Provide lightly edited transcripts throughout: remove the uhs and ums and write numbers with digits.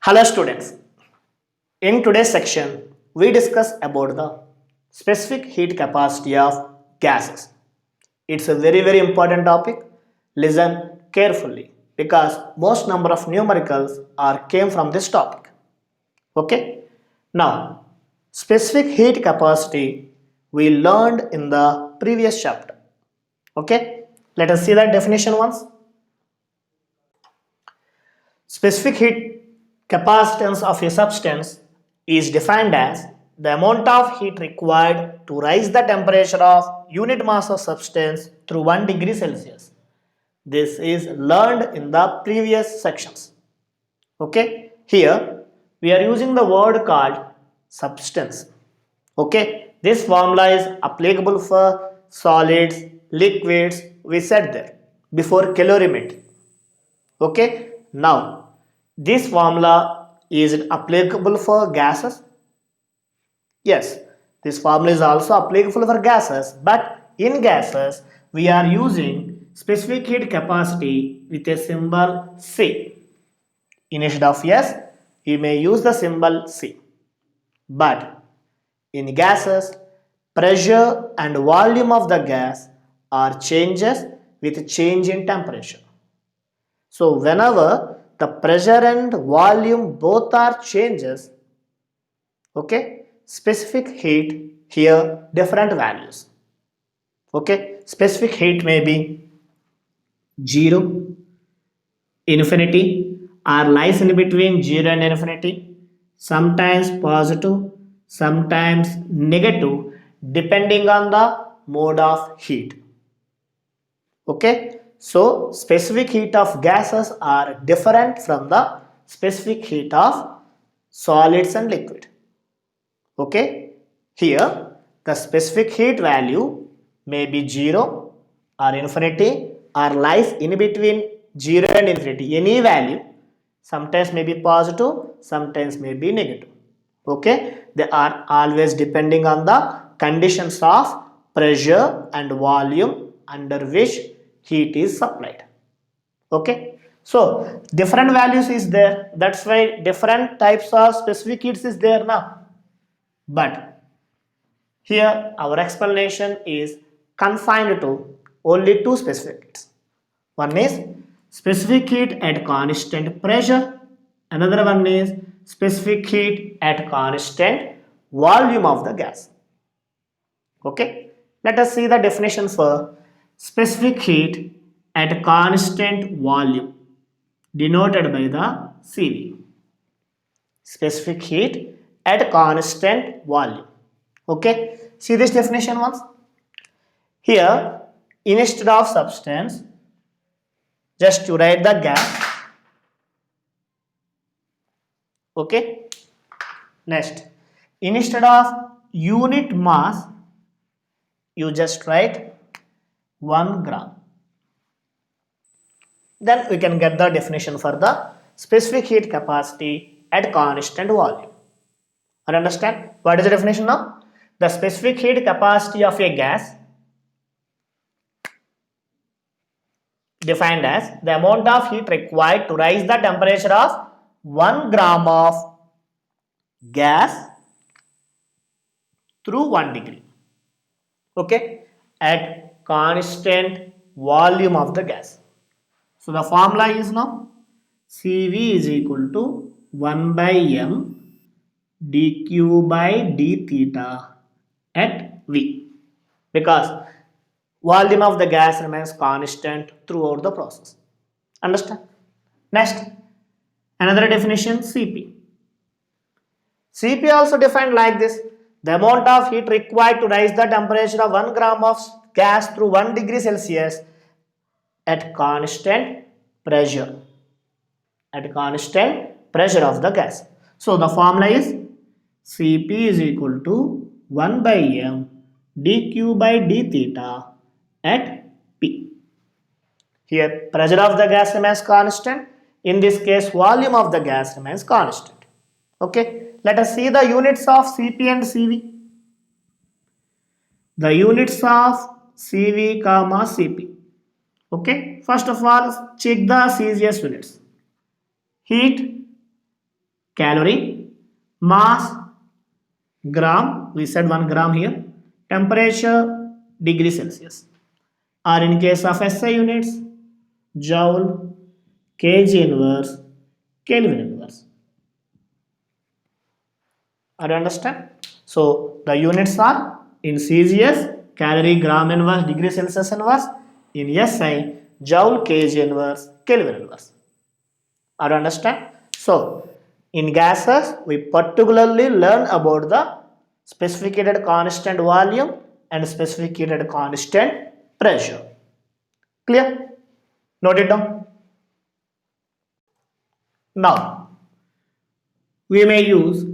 Hello students. In today's section, we discuss about the specific heat capacity of gases. It's a very important topic. Listen carefully because most number of numericals are came from this topic. Okay? Now, specific heat capacity we learned in the previous chapter. Okay? Let us see that definition once. Specific heat capacitance of a substance is defined as the amount of heat required to rise the temperature of unit mass of substance through 1 degree Celsius. This is learned in the previous sections. Okay, here we are using the word called substance. Okay, this formula is applicable for solids, liquids, we said there before calorimetry. Okay, now this formula is it applicable for gases? Yes, this formula is also applicable for gases, but in gases we are using specific heat capacity with a symbol C. Instead of S, you may use the symbol C. But in gases, pressure and volume of the gas are changes with change in temperature. So whenever the pressure and volume both are changes, okay, specific heat here different values. Okay, specific heat may be 0, infinity, or lies in between 0 and infinity, sometimes positive, sometimes negative, depending on the mode of heat. Okay, so specific heat of gases are different from the specific heat of solids and liquid. Okay, here the specific heat value may be 0 or infinity or lies in between 0 and infinity, any value, sometimes may be positive, sometimes may be negative. Okay, they are always depending on the conditions of pressure and volume under which heat is supplied. Okay, so different values is there, that's why different types of specific heats is there now. But here our explanation is confined to only two specific heats. One is specific heat at constant pressure, another one is specific heat at constant volume of the gas. Okay, let us see the definition for specific heat at constant volume denoted by the CV. Specific heat at constant volume. Okay, see this definition once. Here, instead of substance, just to write the gas. Okay, next, instead of unit mass, you just write 1 gram. Then we can get the definition for the specific heat capacity at constant volume. And understand what is the definition now? The specific heat capacity of a gas defined as the amount of heat required to rise the temperature of 1 gram of gas through 1 degree. Okay, at constant volume of the gas. So the formula is now Cv is equal to 1 by m dq by d theta at V, because volume of the gas remains constant throughout the process. Understand? Next, another definition Cp. Cp also defined like this: the amount of heat required to rise the temperature of 1 gram of gas through 1 degree Celsius at constant pressure. At constant pressure of the gas. So the formula is Cp is equal to 1 by m dq by d theta at P. Here pressure of the gas remains constant. In this case volume of the gas remains constant. Okay, let us see the units of Cp and Cv. The units of Cv comma Cp. Okay, first of all check the CCS units. Heat calorie, mass, gram, we said 1 gram here, temperature, degree Celsius. Or in case of SI units, joule, kg inverse, Kelvin inverse. Are you understand? So the units are in CGS, calorie, gram inverse, degree Celsius inverse, in SI, joule, kg inverse, Kelvin inverse. Are you understand? So in gases, we particularly learn about the specified constant volume and specified constant pressure. Clear? Note it down. Now we may use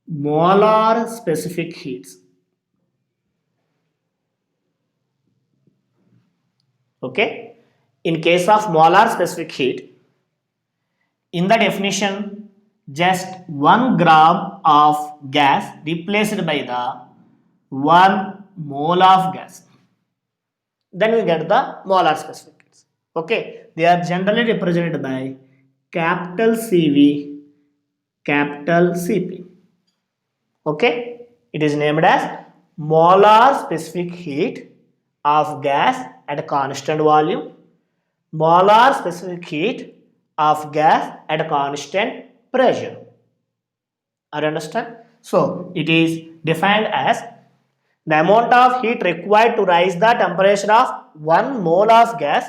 molar specific heats. Okay? In case of molar specific heat, in the definition, just 1 gram of gas replaced by the 1 mole of gas. Then we get the molar specific heats. Okay? They are generally represented by capital CV, capital CP. Okay, it is named as molar specific heat of gas at a constant volume, molar specific heat of gas at a constant pressure. Are you understand? So it is defined as the amount of heat required to rise the temperature of 1 mole of gas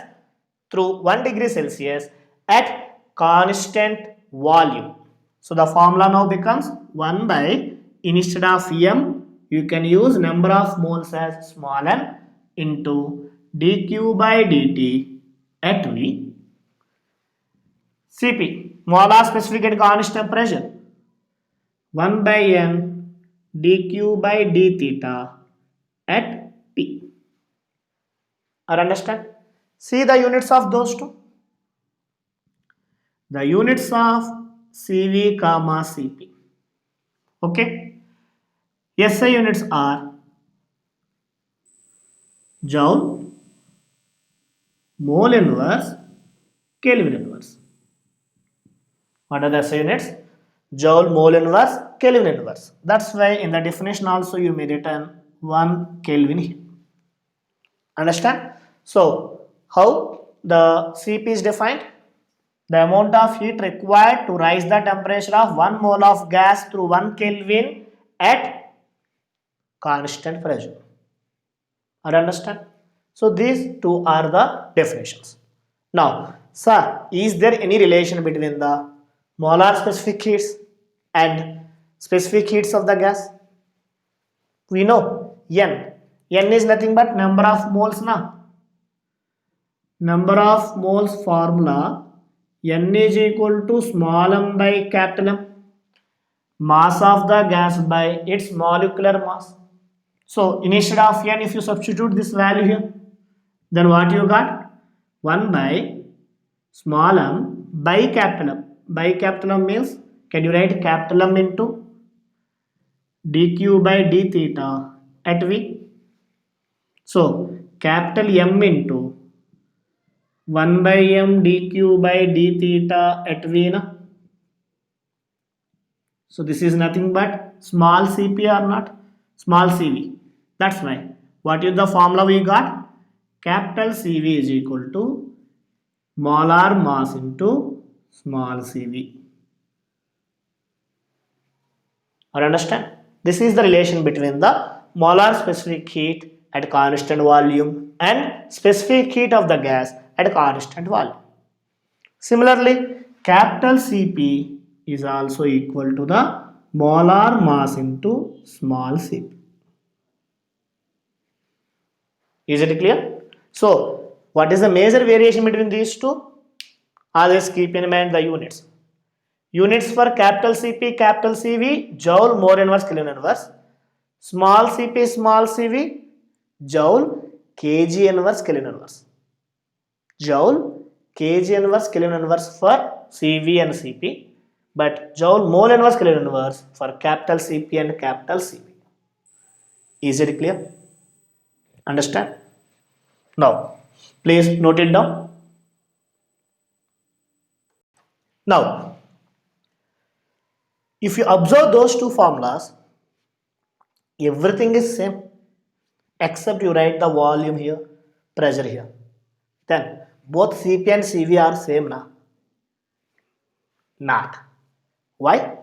through 1 degree Celsius at constant volume. So the formula now becomes 1 by, instead of m, you can use number of moles as small m into dq by dt at V. Cp, molar specific and constant pressure, 1 by n dq by d theta at T. Or understand? See the units of those two. The units of CV comma CP. Okay. SI units are joule, mole inverse, Kelvin inverse. What are the SI units? Joule, mole inverse, Kelvin inverse. That's why in the definition also you may written 1 Kelvin here. Understand? So how the CP is defined? The amount of heat required to rise the temperature of 1 mole of gas through 1 Kelvin at constant pressure. Are you understand? So these two are the definitions. Now, sir, is there any relation between the molar specific heats and specific heats of the gas? We know N. N is nothing but number of moles now. Number of moles formula, N is equal to small m by capital M, mass of the gas by its molecular mass. So instead of N, if you substitute this value here, then what you got? 1 by small m by capital M. By capital M means, can you write capital M into dq by d theta at V? So capital M into 1 by m dq by d theta at V. Na? So this is nothing but small cp or not? Small cv. That's why. What is the formula we got? Capital CV is equal to molar mass into small cv. Or understand? This is the relation between the molar specific heat at constant volume and specific heat of the gas at constant volume. Similarly, capital Cp is also equal to the molar mass into small cp. Is it clear? So, what is the major variation between these two? Always keep in mind the units. Units for capital Cp, capital Cv, joule, mole inverse, Kelvin inverse. Small cp, small cv, joule, kg inverse, Kelvin inverse. Joule, kg inverse, Kelvin inverse for Cv and Cp, but joule, mole inverse, Kelvin inverse for capital Cp and capital Cv. Is it clear? Understand? Now, please note it down. Now, if you observe those two formulas, everything is same except you write the volume here, pressure here. Then both Cp and Cv are same now. Not. Why?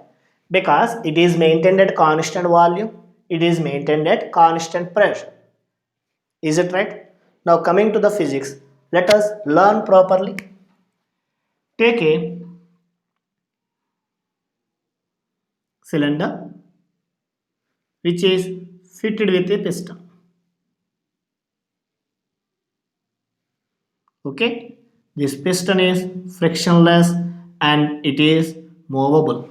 Because it is maintained at constant volume, it is maintained at constant pressure. Is it right? Now coming to the physics, let us learn properly. Take a cylinder which is fitted with a piston. Okay, this piston is frictionless and it is movable.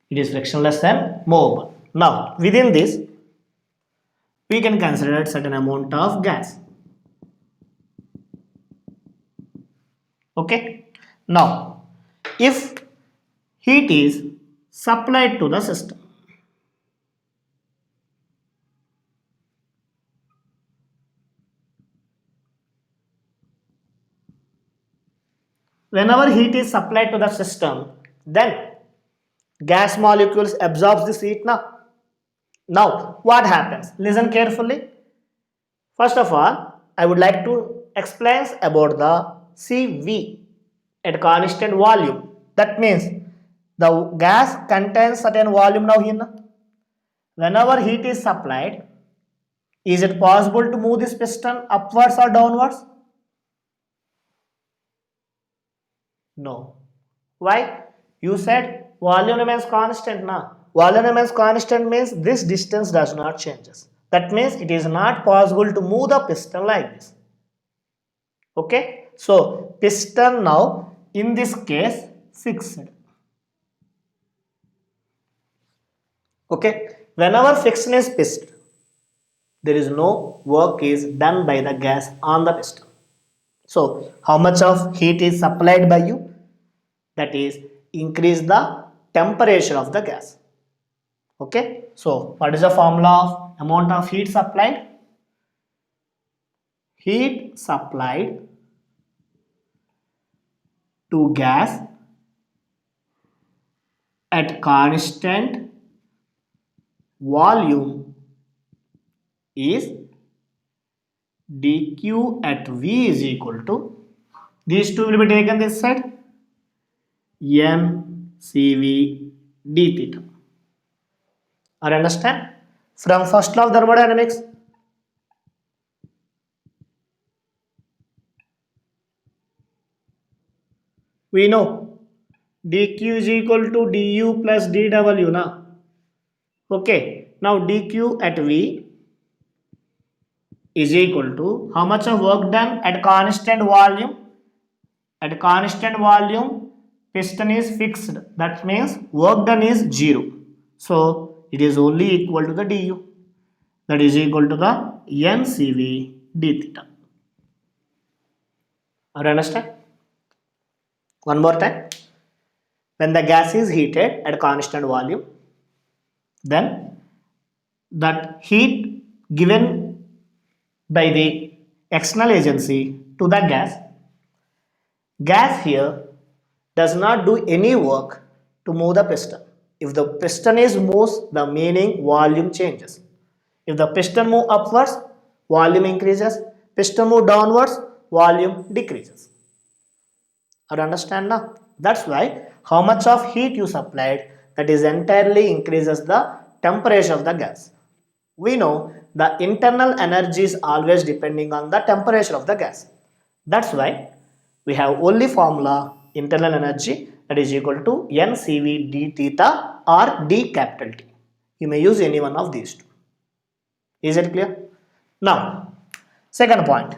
It is frictionless and movable. Now within this we can consider certain amount of gas. Okay, now if heat is supplied to the system, whenever heat is supplied to the system, then gas molecules absorbs this heat now. Now what happens? Listen carefully. First of all, I would like to explain about the Cv at constant volume. That means the gas contains certain volume now here. Whenever heat is supplied, is it possible to move this piston upwards or downwards? No. Why? You said volume remains constant now. Volume remains constant means this distance does not changes. That means it is not possible to move the piston like this. Okay. So piston now in this case fixed. Okay. Whenever friction is fixed, there is no work is done by the gas on the piston. So how much of heat is supplied by you? That is increase the temperature of the gas. Okay. So what is the formula of amount of heat supplied? Heat supplied to gas at constant volume is dq at V is equal to, these two will be taken this side, n Cv d theta. Are you understand? From first law of thermodynamics, we know dq is equal to du plus dw now. Okay, now dq at V is equal to how much of work done at constant volume? At constant volume, piston is fixed. That means work done is 0. So it is only equal to the du. That is equal to the NCV d theta. Are you understand? One more time. When the gas is heated at constant volume, then that heat given by the external agency to the gas here does not do any work to move the piston. If the piston is moves, the meaning volume changes. If the piston move upwards, volume increases. Piston move downwards, volume decreases. Are you understand now? That's why how much of heat you supplied, that is entirely increases the temperature of the gas. We know the internal energy is always depending on the temperature of the gas. That's why we have only formula internal energy, that is equal to NCV d theta or d capital T. You may use any one of these two. Is it clear? Now, second point.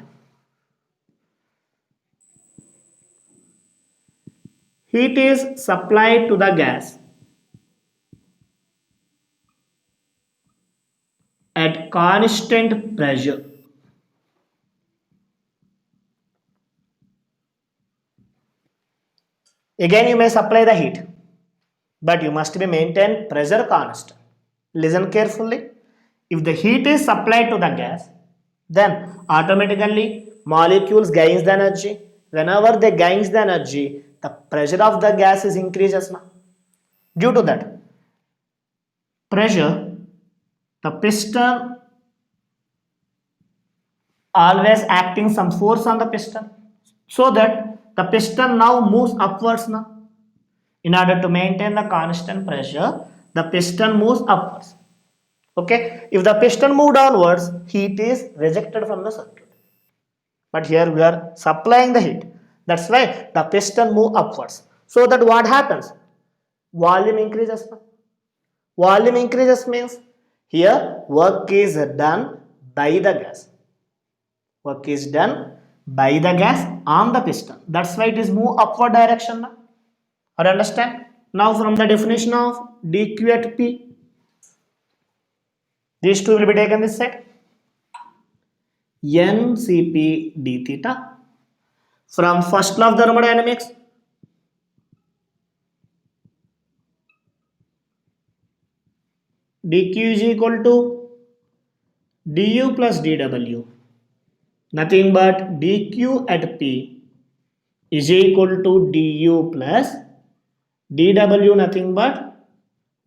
Heat is supplied to the gas at constant pressure. Again, you may supply the heat, but you must be maintain pressure constant. Listen carefully. If the heat is supplied to the gas, then automatically molecules gains the energy. Whenever they gains the energy, the pressure of the gas is increases now. Due to that pressure, the piston always acting some force on the piston, so that the piston now moves upwards now. In order to maintain the constant pressure, the piston moves upwards. Okay, if the piston move downwards, heat is rejected from the circuit. But here we are supplying the heat. That's why the piston move upwards. So that what happens? Volume increases. Volume increases means here work is done by the gas. Work is done by the gas on the piston. That's why it is move upward direction now. Or understand? Now from the definition of dq at P, these two will be taken this side. Ncp d theta. From first law of thermodynamics, dq is equal to du plus dw. Nothing but dq at P is equal to du plus dw, nothing but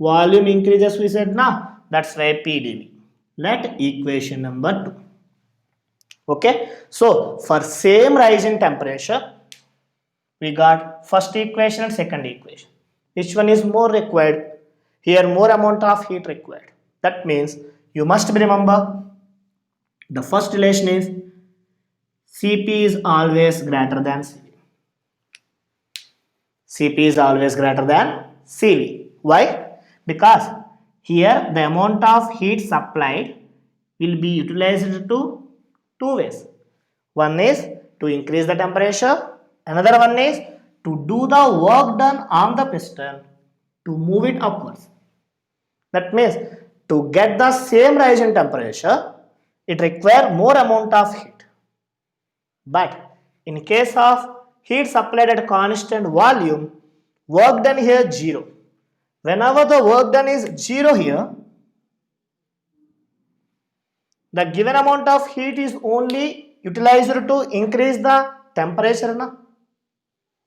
volume increases we said now. That's why pdv. Let equation number 2. Okay, so for same rise in temperature, we got first equation and second equation. Which one is more required? Here more amount of heat required. That means you must remember the first relation is Cp is always greater than Cv. Cp is always greater than Cv. Why? Because here the amount of heat supplied will be utilized to two ways. One is to increase the temperature, another one is to do the work done on the piston to move it upwards. That means to get the same rise in temperature, it requires more amount of heat. But in case of heat supplied at constant volume, work done here 0. Whenever the work done is 0 here, the given amount of heat is only utilized to increase the temperature. Na?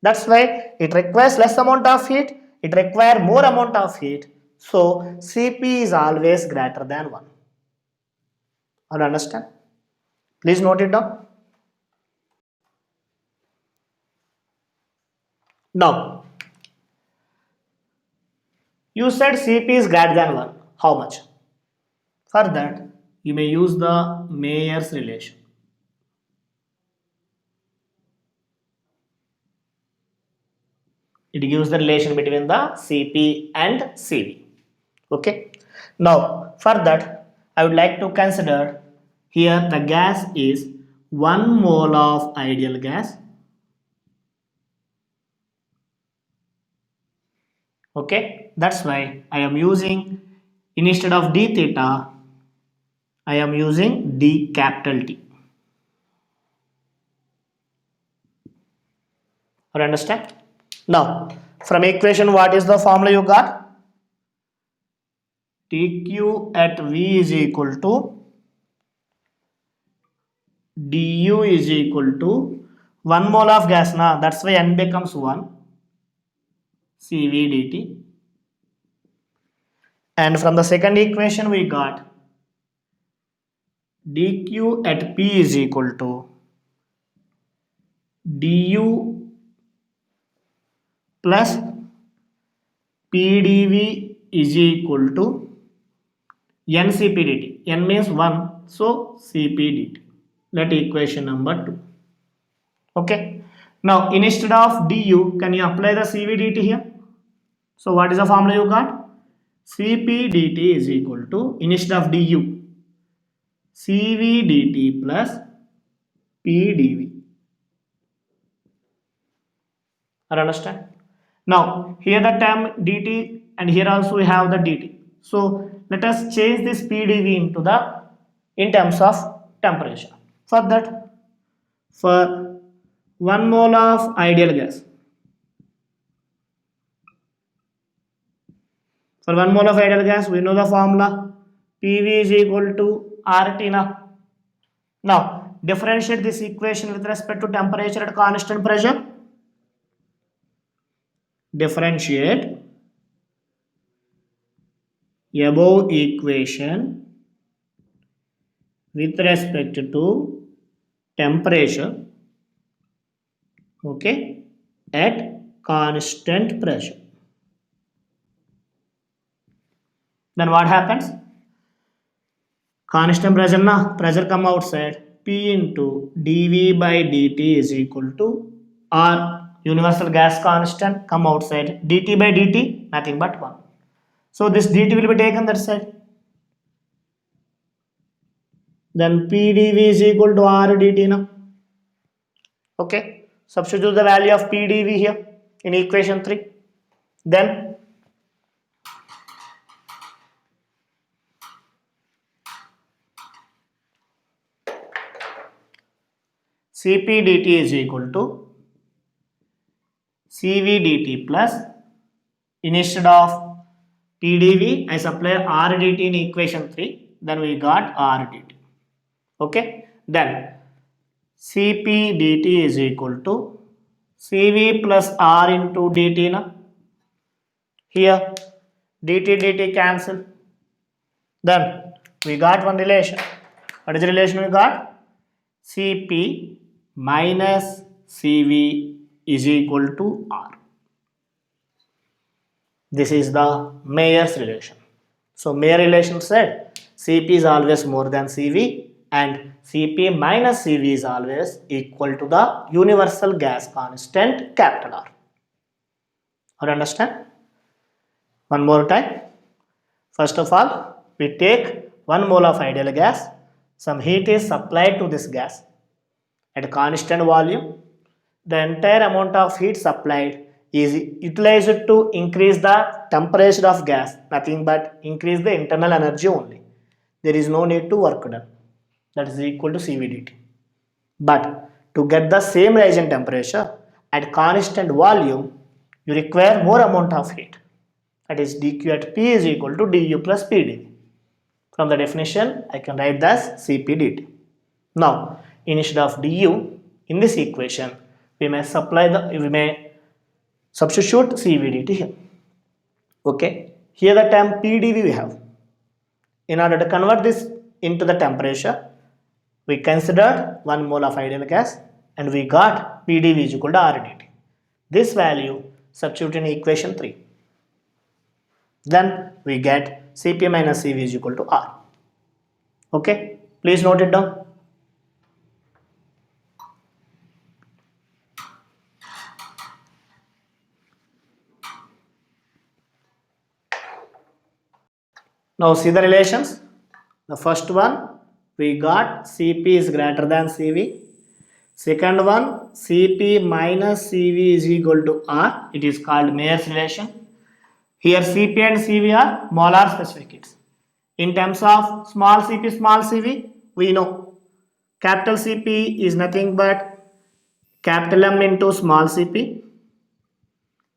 That's why it requires less amount of heat, it requires more amount of heat. So Cp is always greater than 1. All understand? Please note it down. Now, you said Cp is greater than 1. How much? For that, you may use the Mayer's relation. It gives the relation between the Cp and Cv. Okay. Now, for that, I would like to consider here the gas is 1 mole of ideal gas. Okay. That's why I am using, instead of d theta, I am using d capital T. Or understand? Now, from equation, what is the formula you got? dq at V is equal to du is equal to 1 mole of gas. Now, that's why n becomes 1 Cv dt. And from the second equation, we got dq at P is equal to du plus pdv is equal to ncp dt. N means 1, so cp dt. Let equation number 2. Okay. Now, instead of du, can you apply the cv dt here? So, what is the formula you got? Cp dt is equal to, instead of du, cv dt plus pdv. Understand? Now, here the term dt and here also we have the dt. So, let us change this pdv into the, in terms of temperature. For that, for 1 mole of ideal gas, for 1 mole of ideal gas, we know the formula PV is equal to RT. Now, differentiate this equation with respect to temperature at constant pressure. differentiate above equation with respect to temperature, okay, at constant pressure. Then what happens? Constant pressure na pressure come outside, P into dV by dt is equal to R, universal gas constant, come outside, dt by dt nothing but 1. So this dt will be taken that side. Then P dV is equal to R dt now. Okay, substitute the value of P dV here in equation 3. Then Cp dt is equal to Cv dt plus, instead of PdV I supply R dt in equation 3, then we got R dt. Okay, then Cp dt is equal to Cv plus R into dt na. Here dt cancel. Then we got one relation. What is the relation we got? Cp minus Cv is equal to R. This is the Mayer's relation. So Mayer relation said Cp is always more than Cv and Cp minus Cv is always equal to the universal gas constant capital R. You understand? One more time. First of all, we take 1 mole of ideal gas. Some heat is supplied to this gas at a constant volume. The entire amount of heat supplied is utilized to increase the temperature of gas, nothing but increase the internal energy only. There is no need to work done. That is equal to CVDT. But to get the same reagent temperature at constant volume, you require more amount of heat. That is dQ at P is equal to du plus PdV. From the definition, I can write this Cp dt. Now, instead of du in this equation, we may substitute CVDT here. Okay, here the term PdV we have. In order to convert this into the temperature, we considered 1 mole of ideal gas and we got PdV is equal to RdT. This value substitute in equation 3. Then we get Cp minus Cv is equal to R. Okay, please note it down. Now see the relations. The first one we got Cp is greater than Cv. Second one Cp minus Cv is equal to R. It is called Mayer's relation. Here Cp and Cv are molar specific heats. In terms of small cv, we know capital Cp is nothing but capital M into small cp.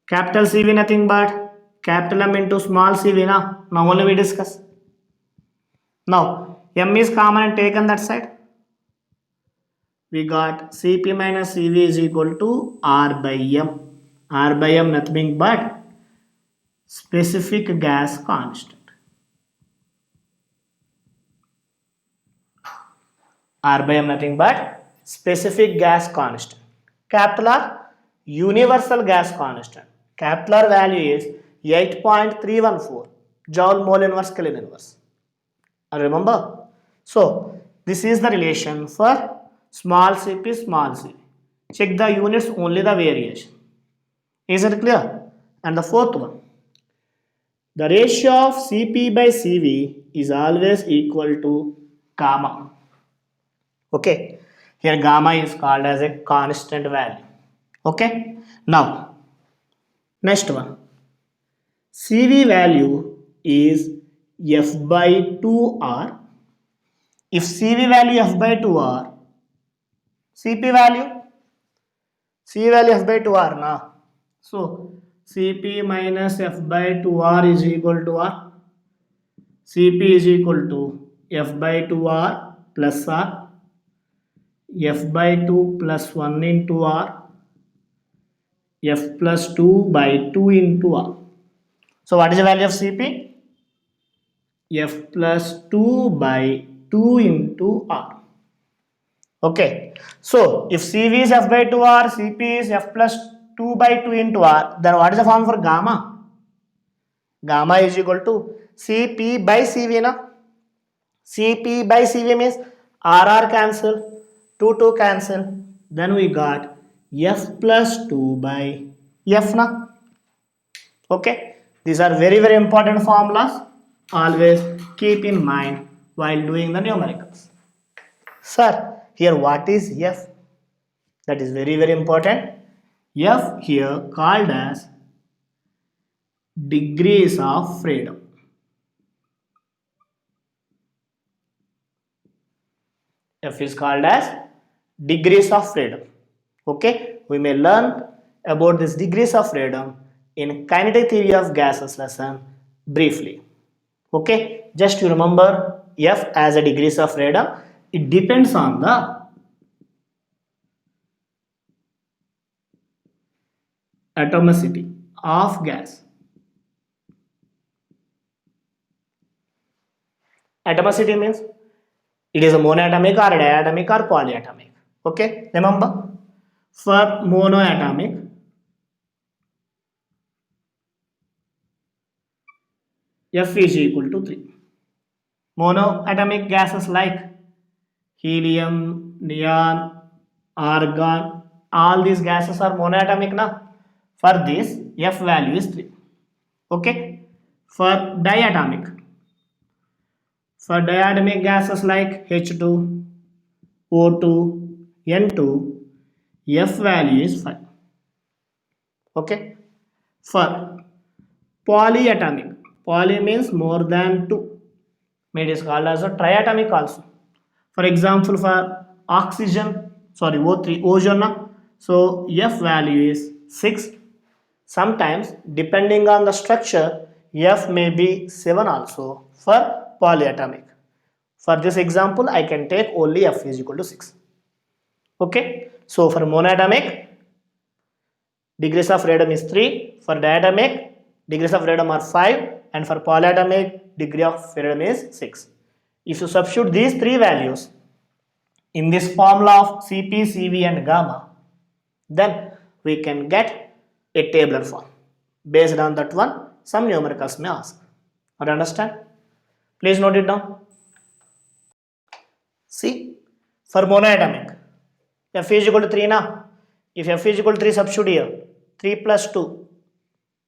Capital Cv nothing but capital M into small cv. Now only we discuss. Now M is common and taken that side. We got Cp minus Cv is equal to R by M. R by M nothing but specific gas constant. R by M nothing but specific gas constant. Capital R universal gas constant. Capital R value is 8.314 joule mole inverse Kelvin inverse. Remember? So this is the relation for small cp. Check the units, only the variation. Is it clear? And the fourth one. The ratio of Cp by Cv is always equal to gamma. Okay, here gamma is called as a constant value. Okay, now next one, Cv value is f by 2r. If Cv value f by 2r, Cp value f by 2r na. So Cp minus f by 2r is equal to r. Cp is equal to f by 2r plus r, f by 2 plus 1 into r, F plus 2 by 2 into R. So what is the value of Cp? F plus 2 by 2 into R. Okay, so if Cv is F by 2R, Cp is F plus 2 by 2 into R, then what is the form for gamma? Gamma is equal to Cp by Cv na? Cp by Cv means RR cancel, 2 cancel, then we got F plus 2 by F na? Okay, these are very important formulas. Always keep in mind while doing the numericals. Sir, here what is F? That is very important. F here called as degrees of freedom. F is called as degrees of freedom. Okay, we may learn about this degrees of freedom in kinetic theory of gases lesson briefly. Okay, just to remember F as a degrees of freedom, it depends on the atomicity of gas. Atomicity means it is a monoatomic or diatomic or polyatomic. Okay, remember for monoatomic, F is equal to 3. Monoatomic gases like helium, neon, argon, all these gases are monoatomic now. For this, F value is 3. Okay, for diatomic gases like H2, O2, N2, F value is 5. Okay, for polyatomic, poly means more than 2. It is called as a triatomic also. For example, for oxygen, sorry, O3, ozone, so F value is 6. Sometimes, depending on the structure, F may be 7 also for polyatomic. For this example, I can take only F is equal to 6. Okay, so for monoatomic, degrees of freedom is 3. For diatomic, degrees of freedom are 5. And for polyatomic, degree of freedom is 6. If you substitute these three values in this formula of Cp, Cv and gamma, then we can get a tabular form. Based on that one, some numericals may ask. Or understand? Please note it down. See, for monoatomic, F is equal to 3 now. If F is equal to 3, substitute here. 3 plus 2,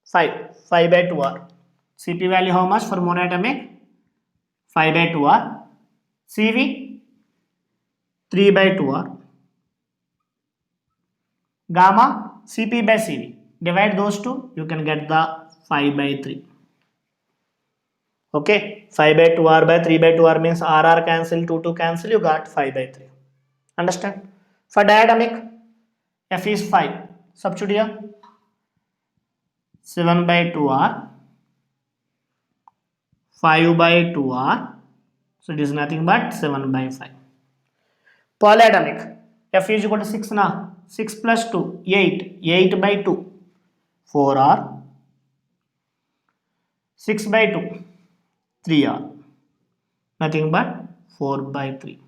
5. 5 by 2 R. Cp value how much for monoatomic? 5 by 2 R. Cv 3 by 2 R. Gamma Cp by Cv. Divide those two, you can get the 5 by 3. Okay, 5 by 2 R by 3 by 2 R means RR cancel, 2 cancel, you got 5 by 3. Understand? For diatomic, F is 5. Substitute here. 7 by 2 R. 5 by 2 R. So it is nothing but 7 by 5. Polyatomic, F is equal to 6 now. 6 plus 2, 8. 8 by 2, 4 R. 6 by 2, 3 R. Nothing but 4 by 3.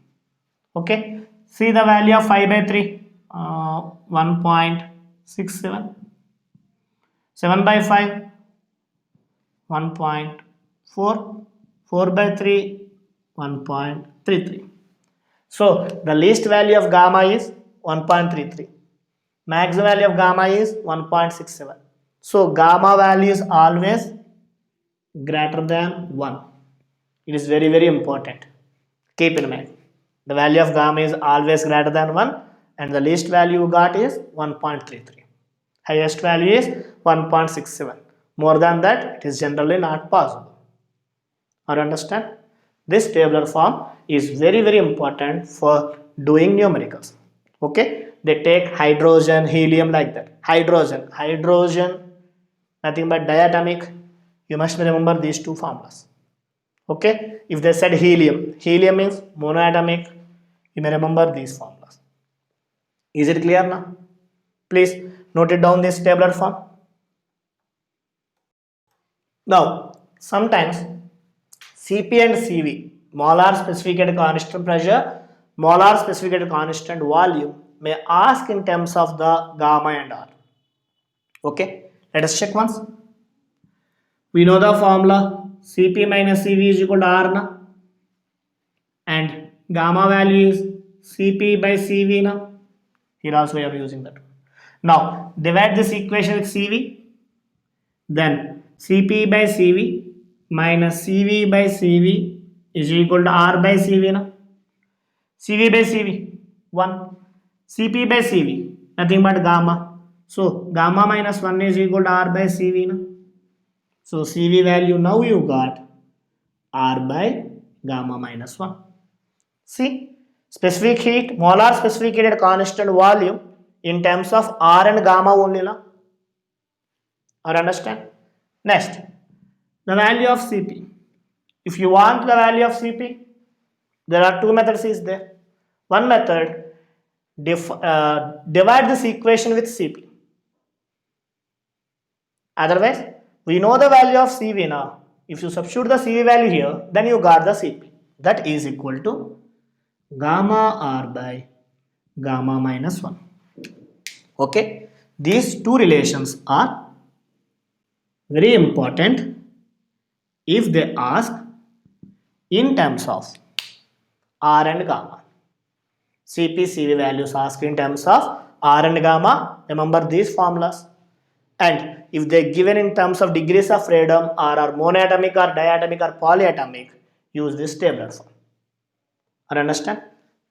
Okay. See the value of 5 by 3. 1.67. 7 by 5. 1.4. 4 by 3. 1.33. So the least value of gamma is 1.33. Max value of gamma is 1.67. So gamma value is always greater than 1. It is very important. Keep in mind. The value of gamma is always greater than 1 and the least value you got is 1.33. Highest value is 1.67. More than that, it is generally not possible. Or understand? This tabular form is very important for doing numericals. Okay, they take hydrogen, helium like that. Hydrogen, nothing but diatomic. You must remember these two formulas. Okay, if they said helium means monoatomic. You may remember these formulas. Is it clear now? Please Note it down this tabular form. Now, sometimes Cp and Cv, molar specific and constant pressure, molar specific and constant volume, may ask in terms of the gamma and R. Okay, let us check once. We know the formula Cp minus Cv is equal to R na, and gamma value is Cp by Cv na. Here also we are using that. Now divide this equation with Cv, then Cp by Cv minus Cv by Cv is equal to R by Cv na. Cv by Cv 1, Cp by Cv nothing but gamma. So gamma minus 1 is equal to R by Cv na. So Cv value now you got R by gamma minus 1. See, specific heat, molar specific heat at constant volume in terms of R and gamma only na. Or understand? Next, the value of Cp. If you want the value of Cp, there are two methods is there. One method, divide this equation with Cp. Otherwise, we know the value of Cv now. If you substitute the Cv value here, then you got the Cp. That is equal to gamma R by gamma minus 1. Okay, these two relations are very important if they ask in terms of R and gamma. Cp, Cv values asked in terms of R and gamma. Remember these formulas. And if they given in terms of degrees of freedom or are monatomic or diatomic or polyatomic, use this tabular form. Or understand?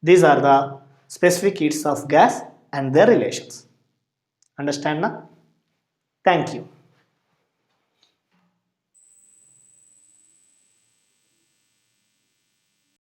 These are the specific heats of gas and their relations. Understand now? Thank you.